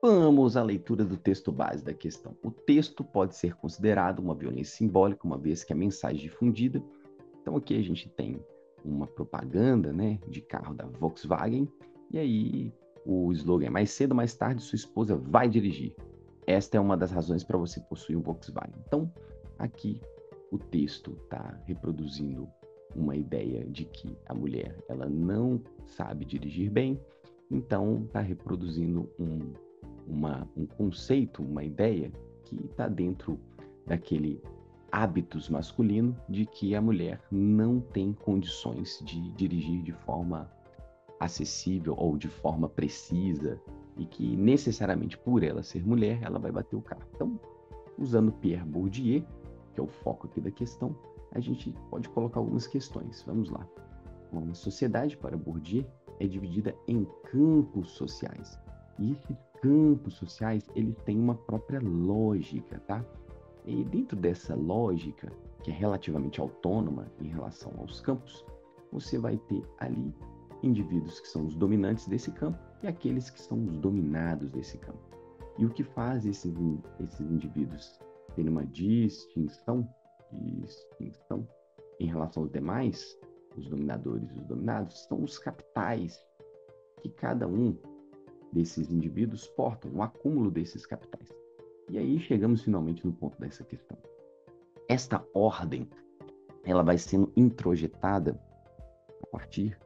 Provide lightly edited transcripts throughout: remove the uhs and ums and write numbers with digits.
Vamos à leitura do texto base da questão. O texto pode ser considerado uma violência simbólica, uma vez que a mensagem difundida. Então aqui a gente tem uma propaganda, né, de carro da Volkswagen, e aí o slogan é: mais cedo ou mais tarde sua esposa vai dirigir. Esta é uma das razões para você possuir um Volkswagen. Então aqui o texto está reproduzindo uma ideia de que a mulher ela não sabe dirigir bem, então está reproduzindo um conceito, uma ideia que está dentro daquele hábitos masculino de que a mulher não tem condições de dirigir de forma acessível ou de forma precisa e que necessariamente por ela ser mulher, ela vai bater o carro. Então, usando Pierre Bourdieu, que é o foco aqui da questão, a gente pode colocar algumas questões. Vamos lá. Uma sociedade, para Bourdieu, é dividida em campos sociais. E esses campos sociais, eles têm uma própria lógica, tá? E dentro dessa lógica, que é relativamente autônoma em relação aos campos, você vai ter ali indivíduos que são os dominantes desse campo e aqueles que são os dominados desse campo. E o que faz esses indivíduos terem uma distinção em relação aos demais, os dominadores e os dominados, são os capitais que cada um desses indivíduos portam, um acúmulo desses capitais. E aí chegamos finalmente no ponto dessa questão. Esta ordem, ela vai sendo introjetada a partir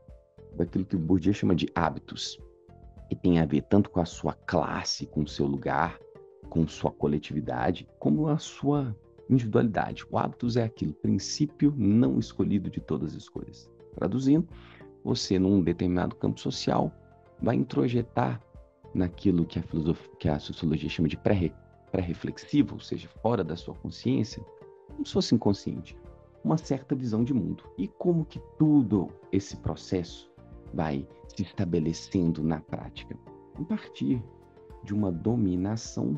daquilo que o Bourdieu chama de hábitos, que tem a ver tanto com a sua classe, com o seu lugar, com sua coletividade, como a sua individualidade. O hábitos é aquilo, princípio não escolhido de todas as coisas. Traduzindo, você num determinado campo social vai introjetar naquilo que a sociologia chama de pré-reflexivo, ou seja, fora da sua consciência, como se fosse inconsciente, uma certa visão de mundo. E como que tudo esse processo vai se estabelecendo na prática? A partir de uma dominação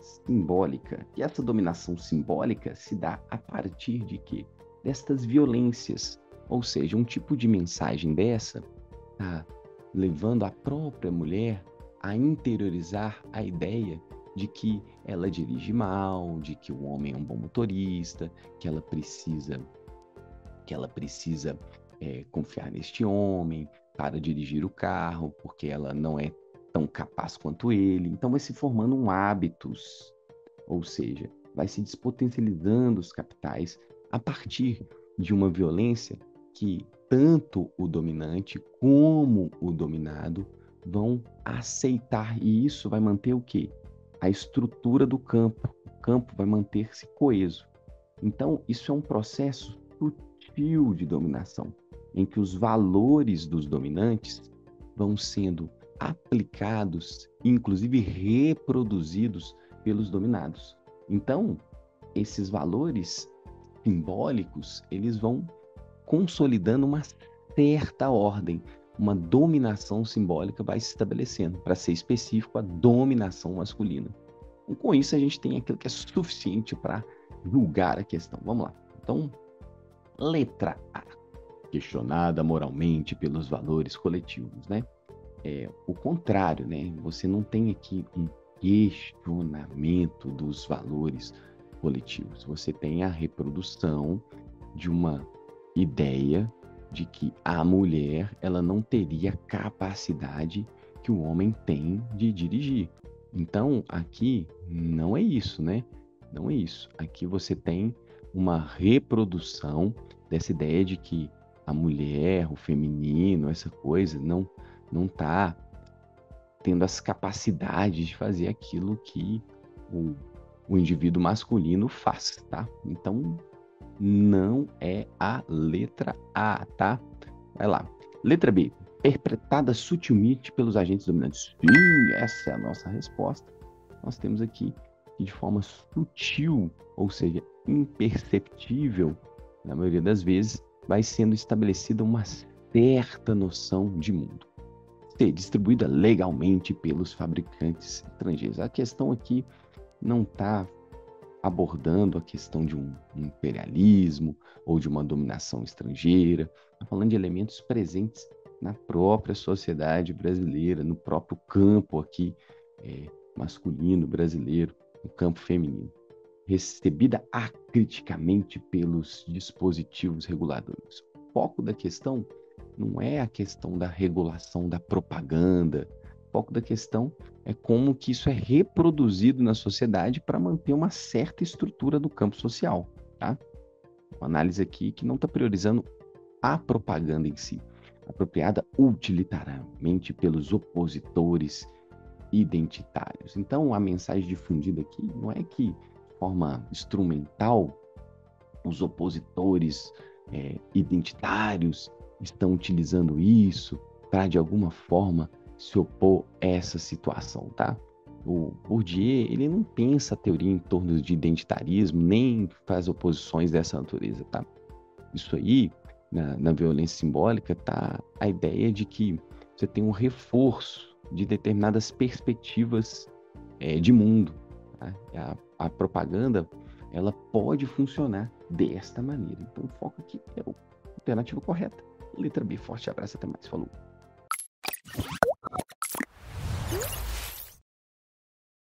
simbólica. E essa dominação simbólica se dá a partir de quê? Destas violências. Ou seja, um tipo de mensagem dessa está levando a própria mulher a interiorizar a ideia de que ela dirige mal, de que o homem é um bom motorista, que ela precisa confiar neste homem para dirigir o carro, porque ela não é tão capaz quanto ele. Então vai se formando um hábitos, ou seja, vai se despotencializando os capitais a partir de uma violência que tanto o dominante como o dominado vão aceitar, e isso vai manter o quê? A estrutura do campo. O campo vai manter-se coeso. Então, isso é um processo sutil de dominação, em que os valores dos dominantes vão sendo aplicados, inclusive reproduzidos pelos dominados. Então, esses valores simbólicos, eles vão consolidando uma certa ordem, uma dominação simbólica vai se estabelecendo, para ser específico, a dominação masculina. E com isso a gente tem aquilo que é suficiente para julgar a questão. Vamos lá. Então, letra A, questionada moralmente pelos valores coletivos, né? É o contrário, né? Você não tem aqui um questionamento dos valores coletivos. Você tem a reprodução de uma ideia de que a mulher ela não teria capacidade que o homem tem de dirigir. Então, aqui não é isso, né? Não é isso. Aqui você tem uma reprodução dessa ideia de que a mulher, o feminino, essa coisa, não está tendo as capacidades de fazer aquilo que o indivíduo masculino faz, tá? Então, não é a letra A, tá? Vai lá. Letra B. Interpretada sutilmente pelos agentes dominantes. Sim, essa é a nossa resposta. Nós temos aqui que de forma sutil, ou seja, imperceptível, na maioria das vezes, vai sendo estabelecida uma certa noção de mundo. C. Distribuída legalmente pelos fabricantes estrangeiros. A questão aqui não está abordando a questão de um imperialismo ou de uma dominação estrangeira. Está falando de elementos presentes na própria sociedade brasileira, no próprio campo aqui, masculino brasileiro, no campo feminino, recebida acriticamente pelos dispositivos reguladores. O foco da questão não é a questão da regulação da propaganda, o foco da questão é como que isso é reproduzido na sociedade para manter uma certa estrutura do campo social, tá? Uma análise aqui que não está priorizando a propaganda em si, apropriada utilitariamente pelos opositores identitários. Então, a mensagem difundida aqui não é que, de forma instrumental, os opositores identitários estão utilizando isso para, de alguma forma, se opor a essa situação, tá? O Bourdieu, ele não pensa a teoria em torno de identitarismo, nem faz oposições dessa natureza, tá? Isso aí, na violência simbólica, tá a ideia de que você tem um reforço de determinadas perspectivas de mundo, tá? A propaganda, ela pode funcionar desta maneira. Então, o foco aqui é a alternativa correta. Letra B, forte abraço, até mais, falou.